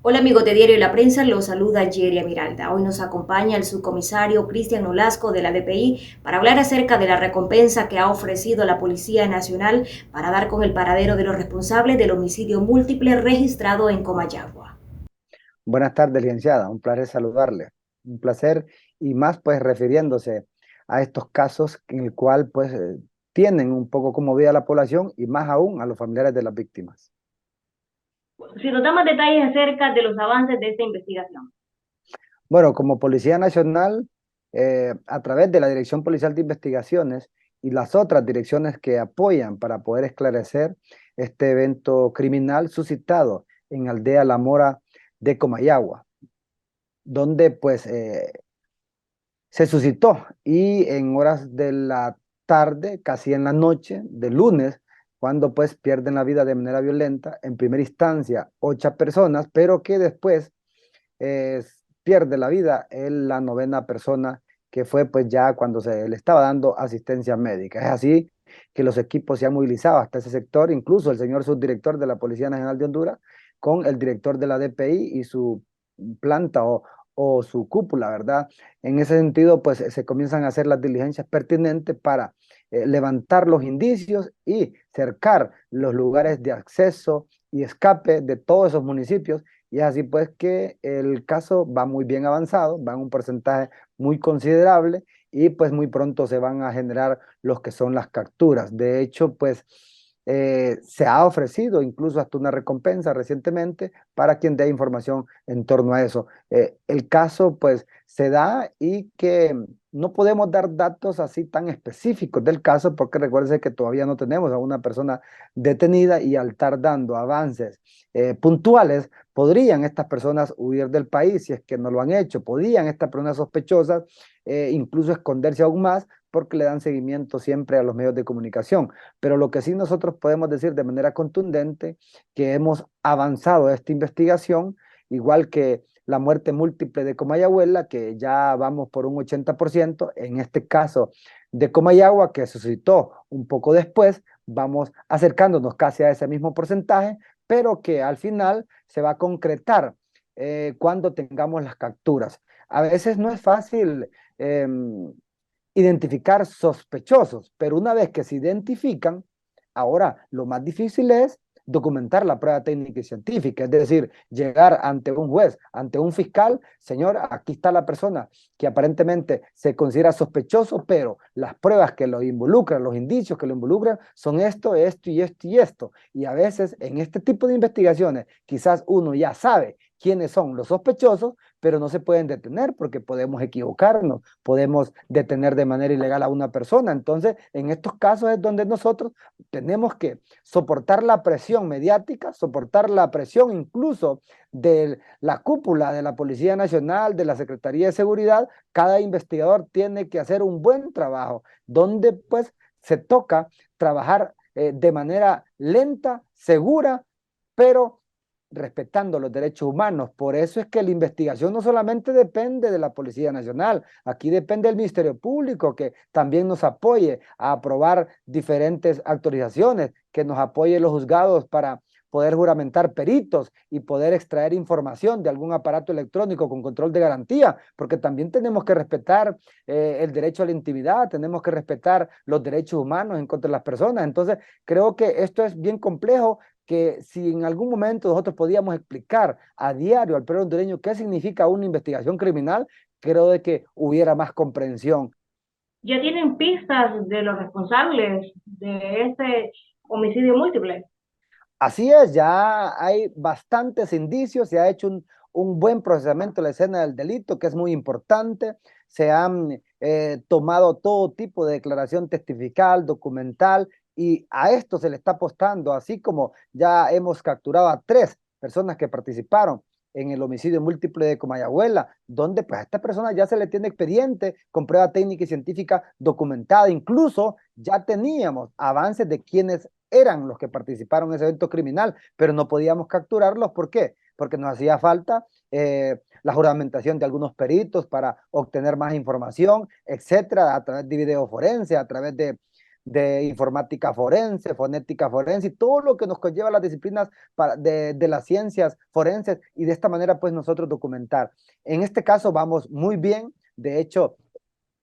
Hola amigos de Diario La Prensa, los saluda Yeria Miralda. Hoy nos acompaña el subcomisario Cristian Nolasco de la DPI para hablar acerca de la recompensa que ha ofrecido la Policía Nacional para dar con el paradero de los responsables del homicidio múltiple registrado en Comayagua. Buenas tardes, licenciada. Un placer saludarle. Un placer y más pues refiriéndose a estos casos en el cual pues tienen un poco conmovida a la población y más aún a los familiares de las víctimas. Si nos da más detalles acerca de los avances de esta investigación. Bueno, como Policía Nacional, a través de la Dirección Policial de Investigaciones y las otras direcciones que apoyan para poder esclarecer este evento criminal suscitado en Aldea La Mora de Comayagua, donde pues se suscitó y en horas de la tarde, casi en la noche de lunes, cuando pues pierden la vida de manera violenta, en primera instancia 8 personas, pero que después eh, pierde la vida en la novena persona, que fue pues ya cuando se le estaba dando asistencia médica. Es así que los equipos se han movilizado hasta ese sector, incluso el señor subdirector de la Policía Nacional de Honduras, con el director de la DPI y su planta o su cúpula, ¿verdad? En ese sentido, pues se comienzan a hacer las diligencias pertinentes para levantar los indicios y cercar los lugares de acceso y escape de todos esos municipios. Y es así pues que el caso va muy bien avanzado, va en un porcentaje muy considerable y pues muy pronto se van a generar los que son las capturas. De hecho, pues se ha ofrecido incluso hasta una recompensa recientemente para quien dé información en torno a eso. El caso pues se da y que no podemos dar datos así tan específicos del caso porque recuérdense que todavía no tenemos a una persona detenida y al estar dando avances puntuales, podrían estas personas huir del país si es que no lo han hecho, podrían estas personas sospechosas incluso esconderse aún más porque le dan seguimiento siempre a los medios de comunicación. Pero lo que sí nosotros podemos decir de manera contundente que hemos avanzado esta investigación, igual que la muerte múltiple de Comayagüela, que ya vamos por un 80%, en este caso de Comayagua, que suscitó un poco después, vamos acercándonos casi a ese mismo porcentaje, pero que al final se va a concretar cuando tengamos las capturas. A veces no es fácil eh, identificar sospechosos, pero una vez que se identifican, ahora lo más difícil es documentar la prueba técnica y científica, es decir, llegar ante un juez, ante un fiscal, señor, aquí está la persona que aparentemente se considera sospechoso, pero las pruebas que lo involucran, los indicios que lo involucran son esto, esto y esto y esto. Y a veces en este tipo de investigaciones quizás uno ya sabe quiénes son los sospechosos, pero no se pueden detener porque podemos equivocarnos, podemos detener de manera ilegal a una persona. Entonces, en estos casos es donde nosotros tenemos que soportar la presión mediática, soportar la presión incluso de la cúpula de la Policía Nacional, de la Secretaría de Seguridad. Cada investigador tiene que hacer un buen trabajo, donde pues se toca trabajar de manera lenta, segura, pero respetando los derechos humanos. Por eso es que la investigación no solamente depende de la Policía Nacional, aquí depende del Ministerio Público que también nos apoye a aprobar diferentes autorizaciones, que nos apoye los juzgados para poder juramentar peritos y poder extraer información de algún aparato electrónico con control de garantía, porque también tenemos que respetar el derecho a la intimidad, tenemos que respetar los derechos humanos en contra de las personas. Entonces, creo que esto es bien complejo, que si en algún momento nosotros podíamos explicar a diario al pueblo hondureño qué significa una investigación criminal, creo de que hubiera más comprensión. ¿Ya tienen pistas de los responsables de este homicidio múltiple? Así es, ya hay bastantes indicios, se ha hecho un buen procesamiento de la escena del delito, que es muy importante, se han tomado todo tipo de declaración testifical, documental, y a esto se le está apostando, así como ya hemos capturado a 3 personas que participaron en el homicidio múltiple de Comayagüela, donde pues a esta persona ya se le tiene expediente con prueba técnica y científica documentada, incluso ya teníamos avances de quienes eran los que participaron en ese evento criminal, pero no podíamos capturarlos. ¿Por qué? Porque nos hacía falta la juramentación de algunos peritos para obtener más información, etcétera, a través de video forense, a través de informática forense, fonética forense y todo lo que nos conlleva las disciplinas de las ciencias forenses y de esta manera pues nosotros documentar. En este caso vamos muy bien, de hecho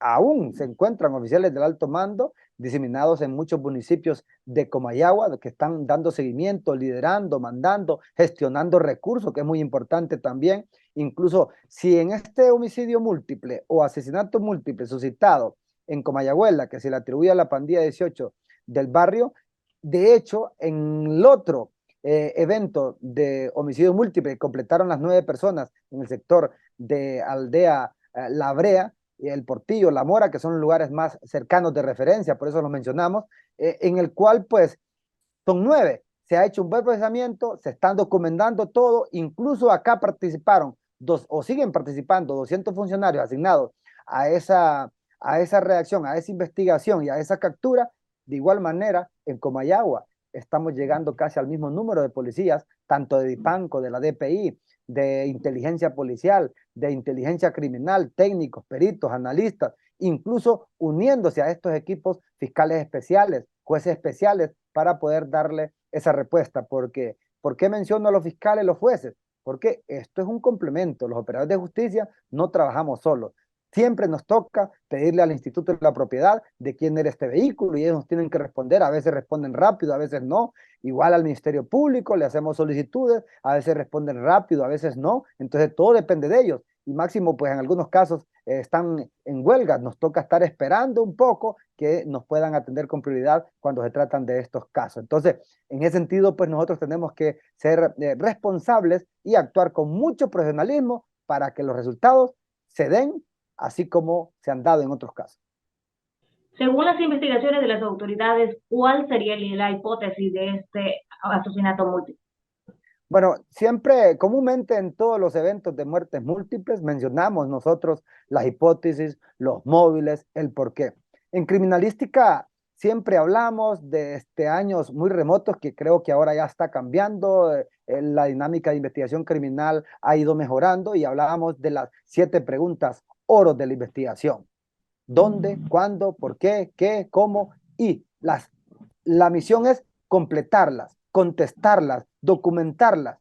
aún se encuentran oficiales del alto mando diseminados en muchos municipios de Comayagua que están dando seguimiento, liderando, mandando, gestionando recursos, que es muy importante también. Incluso si en este homicidio múltiple o asesinato múltiple suscitado en Comayagüela, que se le atribuye a la pandilla 18 del barrio, de hecho, en el otro evento de homicidio múltiple completaron las 9 personas en el sector de Aldea La Brea, el Portillo, La Mora, que son los lugares más cercanos de referencia, por eso los mencionamos, en el cual pues son 9. Se ha hecho un buen procesamiento, se están documentando todo, incluso acá participaron o siguen participando 200 funcionarios asignados a esa reacción, a esa investigación y a esa captura. De igual manera, en Comayagua estamos llegando casi al mismo número de policías, tanto de Dipanco, de la DPI, de inteligencia policial, de inteligencia criminal, técnicos, peritos, analistas, incluso uniéndose a estos equipos fiscales especiales, jueces especiales, para poder darle esa respuesta. Porque, ¿por qué menciono a los fiscales y los jueces? Porque esto es un complemento. Los operadores de justicia no trabajamos solos. Siempre nos toca pedirle al Instituto de la Propiedad de quién era este vehículo y ellos nos tienen que responder. A veces responden rápido, a veces no. Igual al Ministerio Público le hacemos solicitudes, a veces responden rápido, a veces no. Entonces todo depende de ellos. Y máximo, pues en algunos casos están en huelga. Nos toca estar esperando un poco que nos puedan atender con prioridad cuando se tratan de estos casos. Entonces, en ese sentido, pues nosotros tenemos que ser responsables y actuar con mucho profesionalismo para que los resultados se den así como se han dado en otros casos. Según las investigaciones de las autoridades, ¿cuál sería la hipótesis de este asesinato múltiple? Bueno, siempre, comúnmente en todos los eventos de muertes múltiples, mencionamos nosotros las hipótesis, los móviles, el porqué. En criminalística siempre hablamos de años muy remotos que creo que ahora ya está cambiando, la dinámica de investigación criminal ha ido mejorando y hablábamos de las 7 preguntas oro de la investigación. ¿Dónde? ¿Cuándo? ¿Por qué? ¿Qué? ¿Cómo? Y la misión es completarlas, contestarlas, documentarlas.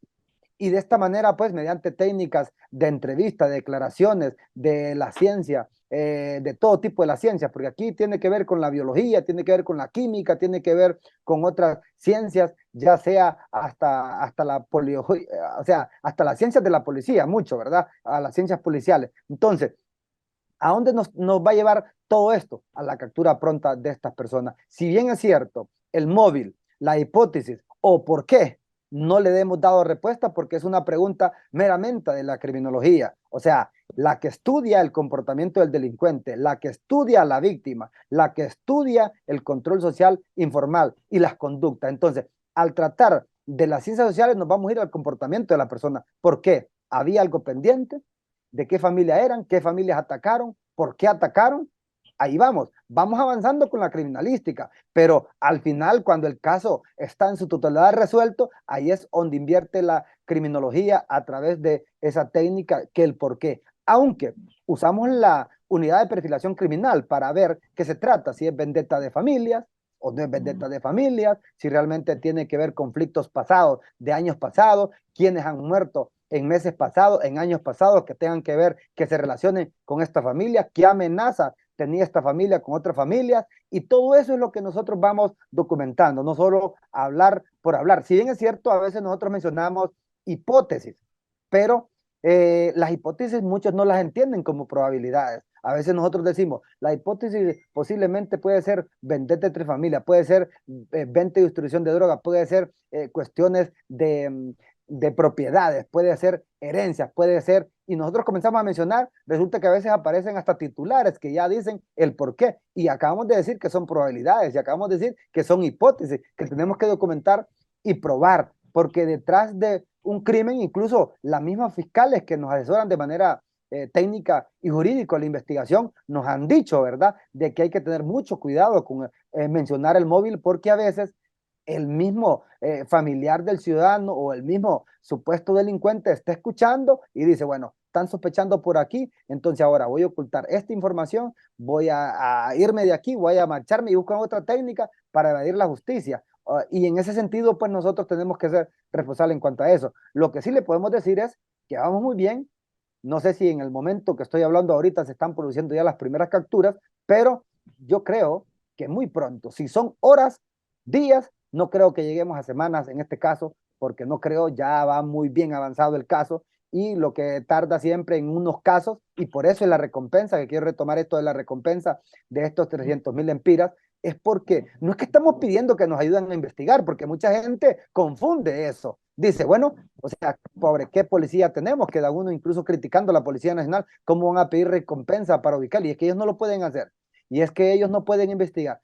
Y de esta manera, pues, mediante técnicas de entrevista, de declaraciones, de la ciencia, de todo tipo de la ciencia, porque aquí tiene que ver con la biología, tiene que ver con la química, tiene que ver con otras ciencias, ya sea hasta la o sea, hasta las ciencias de la policía, mucho, ¿verdad? A las ciencias policiales. Entonces, ¿a dónde nos va a llevar todo esto? A la captura pronta de estas personas. Si bien es cierto, el móvil, la hipótesis o por qué no le hemos dado respuesta porque es una pregunta meramente de la criminología. O sea, la que estudia el comportamiento del delincuente, la que estudia a la víctima, la que estudia el control social informal y las conductas. Entonces, al tratar de las ciencias sociales nos vamos a ir al comportamiento de la persona. ¿Por qué? ¿Había algo pendiente? ¿De qué familia eran? ¿Qué familias atacaron? ¿Por qué atacaron? Ahí vamos avanzando con la criminalística, pero al final, cuando el caso está en su totalidad resuelto, ahí es donde invierte la criminología a través de esa técnica que el por qué. Aunque usamos la unidad de perfilación criminal para ver qué se trata, si es vendetta de familias o no es vendetta de familias, si realmente tiene que ver conflictos pasados, de años pasados, quienes han muerto en meses pasados, en años pasados, que tengan que ver, que se relacionen con esta familia, qué amenaza tenía esta familia con otras familias, y todo eso es lo que nosotros vamos documentando, no solo hablar por hablar. Si bien es cierto, a veces nosotros mencionamos hipótesis, pero las hipótesis muchos no las entienden como probabilidades. A veces nosotros decimos, la hipótesis posiblemente puede ser vendetta entre familias, puede ser venta y distribución de drogas, puede ser cuestiones de propiedades, puede ser herencias, puede ser, y nosotros comenzamos a mencionar, resulta que a veces aparecen hasta titulares que ya dicen el por qué, y acabamos de decir que son probabilidades, y acabamos de decir que son hipótesis, que tenemos que documentar y probar, porque detrás de un crimen, incluso las mismas fiscales que nos asesoran de manera técnica y jurídica la investigación, nos han dicho, ¿verdad?, de que hay que tener mucho cuidado con mencionar el móvil, porque a veces el mismo familiar del ciudadano o el mismo supuesto delincuente está escuchando y dice, bueno, están sospechando por aquí, entonces ahora voy a ocultar esta información, voy a irme de aquí, voy a marcharme y buscar otra técnica para evadir la justicia. Y en ese sentido, pues nosotros tenemos que ser responsables en cuanto a eso. Lo que sí le podemos decir es que vamos muy bien. No sé si en el momento que estoy hablando ahorita se están produciendo ya las primeras capturas, pero yo creo que muy pronto, si son horas, días, no creo que lleguemos a semanas en este caso, porque no creo, ya va muy bien avanzado el caso y lo que tarda siempre en unos casos, y por eso es la recompensa, que quiero retomar esto de la recompensa de estos 300.000 lempiras, es porque no es que estamos pidiendo que nos ayuden a investigar, porque mucha gente confunde eso. Dice, bueno, o sea, pobre, ¿qué policía tenemos? Queda uno incluso criticando a la Policía Nacional, ¿cómo van a pedir recompensa para ubicar? Y es que ellos no lo pueden hacer, y es que ellos no pueden investigar.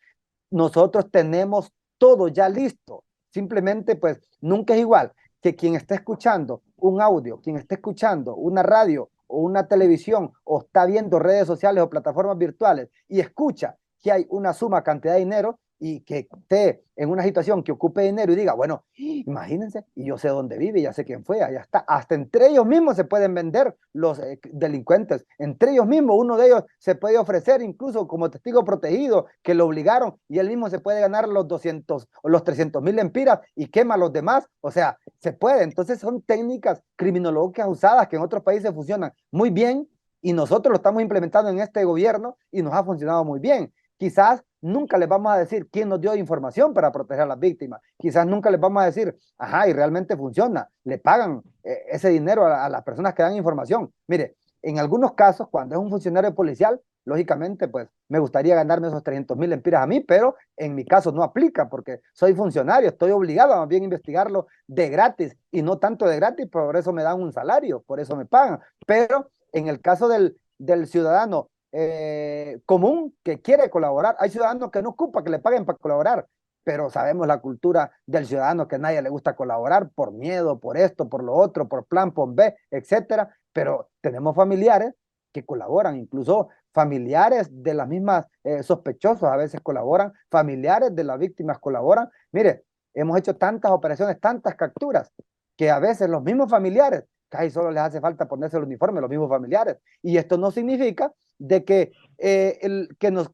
Nosotros tenemos todo ya listo, simplemente pues nunca es igual que quien esté escuchando un audio, quien esté escuchando una radio o una televisión o está viendo redes sociales o plataformas virtuales y escucha que hay una suma cantidad de dinero y que esté en una situación que ocupe dinero y diga, bueno, imagínense, y yo sé dónde vive, ya sé quién fue, allá está. Hasta entre ellos mismos se pueden vender los delincuentes. Entre ellos mismos, uno de ellos se puede ofrecer incluso como testigo protegido, que lo obligaron, y él mismo se puede ganar los 200 o los 300.000 lempiras y quema a los demás. O sea, se puede. Entonces son técnicas criminológicas usadas que en otros países funcionan muy bien y nosotros lo estamos implementando en este gobierno y nos ha funcionado muy bien. Quizás nunca les vamos a decir quién nos dio información para proteger a las víctimas. Quizás nunca les vamos a decir, ajá, y realmente funciona. Le pagan ese dinero a las personas que dan información. Mire, en algunos casos, cuando es un funcionario policial, lógicamente, pues me gustaría ganarme esos 300.000 lempiras a mí, pero en mi caso no aplica porque soy funcionario, estoy obligado a más bien investigarlo de gratis y no tanto de gratis, por eso me dan un salario, por eso me pagan. Pero en el caso del ciudadano común que quiere colaborar. Hay ciudadanos que no ocupa que le paguen para colaborar, pero sabemos la cultura del ciudadano que a nadie le gusta colaborar por miedo, por esto, por lo otro, por plan, por B, etcétera. Pero tenemos familiares que colaboran, incluso familiares de las mismas sospechosos a veces colaboran, familiares de las víctimas colaboran. Mire, hemos hecho tantas operaciones, tantas capturas, que a veces los mismos familiares, casi solo les hace falta ponerse el uniforme, los mismos familiares. Y esto no significa de que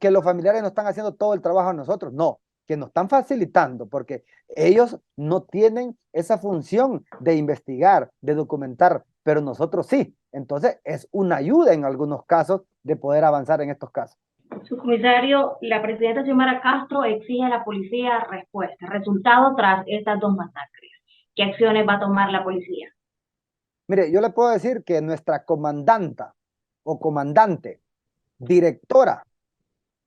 los familiares nos están haciendo todo el trabajo a nosotros, no, que nos están facilitando, porque ellos no tienen esa función de investigar, de documentar, pero nosotros sí. Entonces es una ayuda en algunos casos de poder avanzar en estos casos. Subcomisario, la presidenta Xiomara Castro exige a la policía respuesta, resultado tras estas dos masacres. ¿Qué acciones va a tomar la policía? Mire, yo le puedo decir que nuestra comandanta o comandante, directora,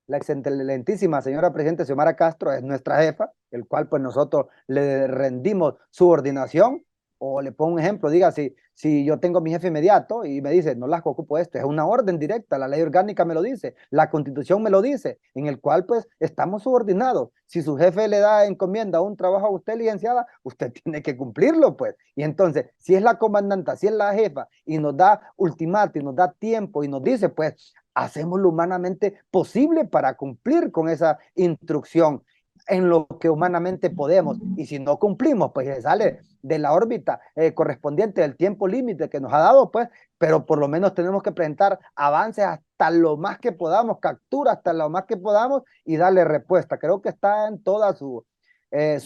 la excelentísima señora presidenta Xiomara Castro es nuestra jefa, el cual pues nosotros le rendimos subordinación. O le pongo un ejemplo, diga, si yo tengo mi jefe inmediato y me dice, no las ocupo esto, es una orden directa, la ley orgánica me lo dice, la constitución me lo dice, en el cual pues estamos subordinados. Si su jefe le da encomienda un trabajo a usted, licenciada, usted tiene que cumplirlo pues. Y entonces, si es la comandanta, si es la jefa y nos da ultimato y nos da tiempo y nos dice, pues hacemos lo humanamente posible para cumplir con esa instrucción en lo que humanamente podemos, y si no cumplimos, pues se sale de la órbita correspondiente del tiempo límite que nos ha dado, pues, pero por lo menos tenemos que presentar avances hasta lo más que podamos, captura hasta lo más que podamos y darle respuesta. Creo que está en toda su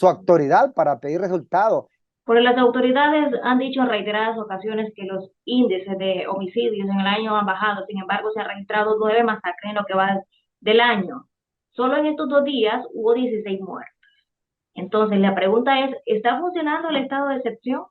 autoridad para pedir resultados. Porque las autoridades han dicho en reiteradas ocasiones que los índices de homicidios en el año han bajado, sin embargo se han registrado 9 masacres en lo que va del año. Solo en estos 2 días hubo 16 muertos. Entonces la pregunta es, ¿está funcionando el estado de excepción?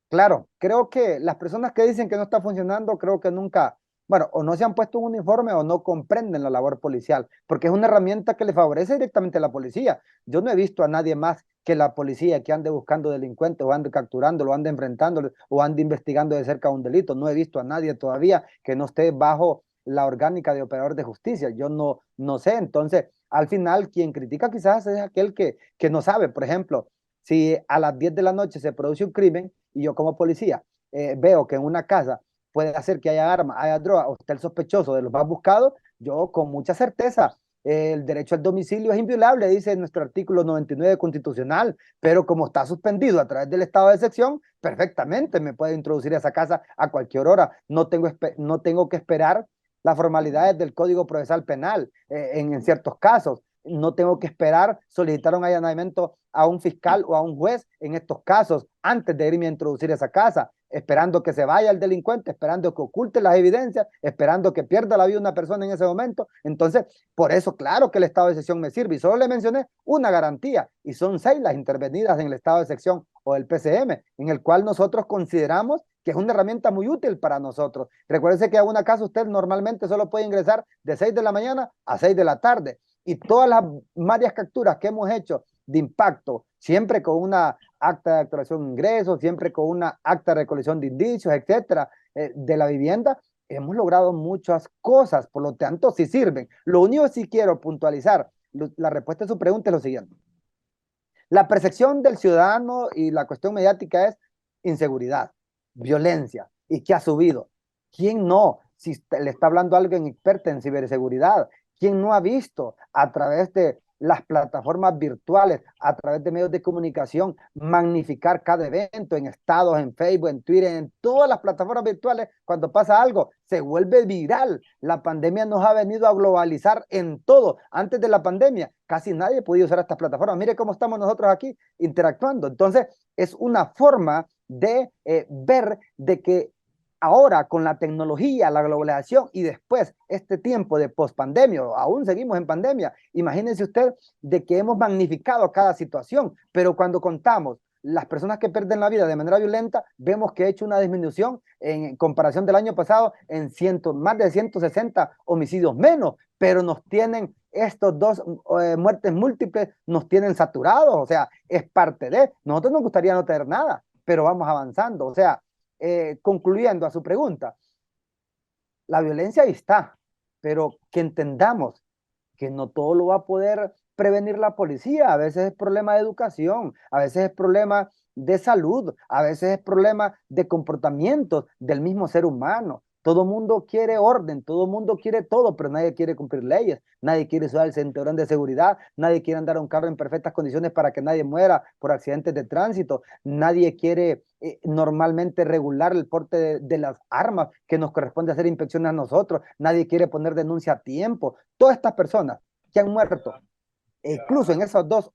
Claro, creo que las personas que dicen que no está funcionando, creo que nunca, bueno, o no se han puesto un uniforme o no comprenden la labor policial, porque es una herramienta que le favorece directamente a la policía. Yo no he visto a nadie más que la policía que ande buscando delincuentes o ande capturándolo, o ande enfrentándolo o ande investigando de cerca un delito. No he visto a nadie todavía que no esté bajo la orgánica de operador de justicia. Yo no sé. Entonces, al final, quien critica quizás es aquel que no sabe. Por ejemplo, si a las 10 de la noche se produce un crimen y yo como policía veo que en una casa puede hacer que haya armas, haya droga, o esté el sospechoso de los más buscados, yo con mucha certeza El derecho al domicilio es inviolable, dice nuestro artículo 99 constitucional, pero como está suspendido a través del estado de excepción, perfectamente me puede introducir a esa casa a cualquier hora. No tengo que esperar las formalidades del Código Procesal Penal en ciertos casos. No tengo que esperar solicitar un allanamiento a un fiscal o a un juez en estos casos antes de irme a introducir a esa casa, esperando que se vaya el delincuente, esperando que oculte las evidencias, esperando que pierda la vida una persona en ese momento. Entonces, por eso, claro que el estado de excepción me sirve. Y solo le mencioné una garantía, y son 6 las intervenidas en el estado de excepción o el PCM, en el cual nosotros consideramos que es una herramienta muy útil para nosotros. Recuérdese que a una casa usted normalmente solo puede ingresar de 6 de la mañana a 6 de la tarde. Y todas las varias capturas que hemos hecho de impacto, siempre con una acta de actualización de ingresos, siempre con una acta de recolección de indicios, etcétera, de la vivienda, hemos logrado muchas cosas, por lo tanto, sí sirven. Lo único que sí quiero puntualizar, la respuesta a su pregunta es lo siguiente. La percepción del ciudadano y la cuestión mediática es inseguridad, violencia. ¿Y qué ha subido? ¿Quién no? Si le está hablando a alguien experto en ciberseguridad, ¿quién no ha visto a través de las plataformas virtuales, a través de medios de comunicación, magnificar cada evento en estados, en Facebook, en Twitter, en todas las plataformas virtuales? Cuando pasa algo, se vuelve viral. La pandemia nos ha venido a globalizar en todo. Antes de la pandemia, casi nadie podía usar estas plataformas. Mire cómo estamos nosotros aquí interactuando. Entonces, es una forma de ver de que ahora con la tecnología, la globalización y después este tiempo de pospandemia, aún seguimos en pandemia, imagínense usted de que hemos magnificado cada situación, pero cuando contamos las personas que pierden la vida de manera violenta, vemos que ha hecho una disminución en comparación del año pasado en más de 160 homicidios menos, pero nos tienen estos dos muertes múltiples, nos tienen saturados, o sea, es parte de, nosotros nos gustaría no tener nada, pero vamos avanzando, o sea, concluyendo a su pregunta, la violencia ahí está, pero que entendamos que no todo lo va a poder prevenir la policía. A veces es problema de educación, a veces es problema de salud, a veces es problema de comportamientos del mismo ser humano. Todo mundo quiere orden, todo mundo quiere todo, pero nadie quiere cumplir leyes, nadie quiere usar el cinturón de seguridad, nadie quiere andar un carro en perfectas condiciones para que nadie muera por accidentes de tránsito, nadie quiere normalmente regular el porte de las armas que nos corresponde hacer inspecciones a nosotros, nadie quiere poner denuncia a tiempo. Todas estas personas que han muerto, incluso en esos dos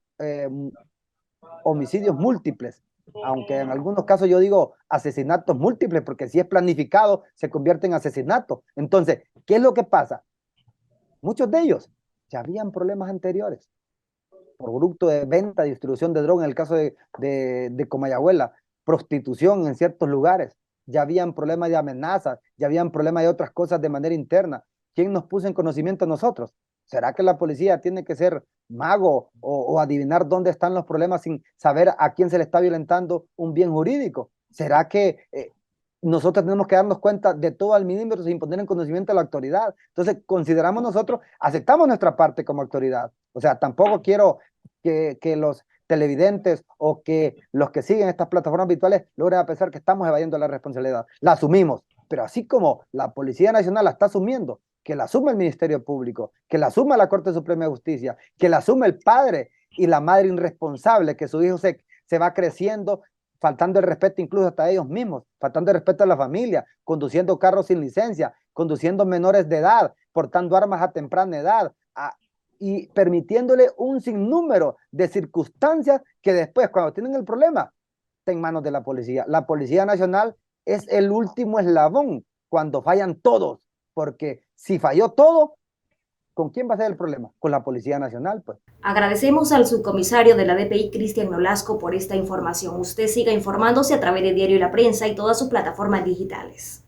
homicidios múltiples, aunque en algunos casos yo digo asesinatos múltiples, porque si es planificado se convierte en asesinato. Entonces, ¿qué es lo que pasa? Muchos de ellos ya habían problemas anteriores por producto de venta, distribución de droga, en el caso de Comayagüela, prostitución en ciertos lugares, ya habían problemas de amenazas, ya habían problemas de otras cosas de manera interna. ¿Quién nos puso en conocimiento a nosotros? ¿Será que la policía tiene que ser mago o adivinar dónde están los problemas sin saber a quién se le está violentando un bien jurídico? ¿Será que nosotros tenemos que darnos cuenta de todo al milímetro sin poner en conocimiento a la autoridad? Entonces, consideramos nosotros, aceptamos nuestra parte como autoridad. O sea, tampoco quiero que los televidentes o que los que siguen estas plataformas virtuales logren pensar que estamos evadiendo la responsabilidad. La asumimos, pero así como la Policía Nacional la está asumiendo, que la asume el Ministerio Público, que la asuma la Corte Suprema de Justicia, que la asume el padre y la madre irresponsable, que su hijo se va creciendo, faltando el respeto incluso hasta ellos mismos, faltando el respeto a la familia, conduciendo carros sin licencia, conduciendo menores de edad, portando armas a temprana edad, y permitiéndole un sinnúmero de circunstancias que después, cuando tienen el problema, está en manos de la policía. La Policía Nacional es el último eslabón cuando fallan todos, porque si falló todo, ¿con quién va a ser el problema? Con la Policía Nacional, pues. Agradecemos al subcomisario de la DPI, Cristian Nolasco, por esta información. Usted siga informándose a través de Diario La Prensa y todas sus plataformas digitales.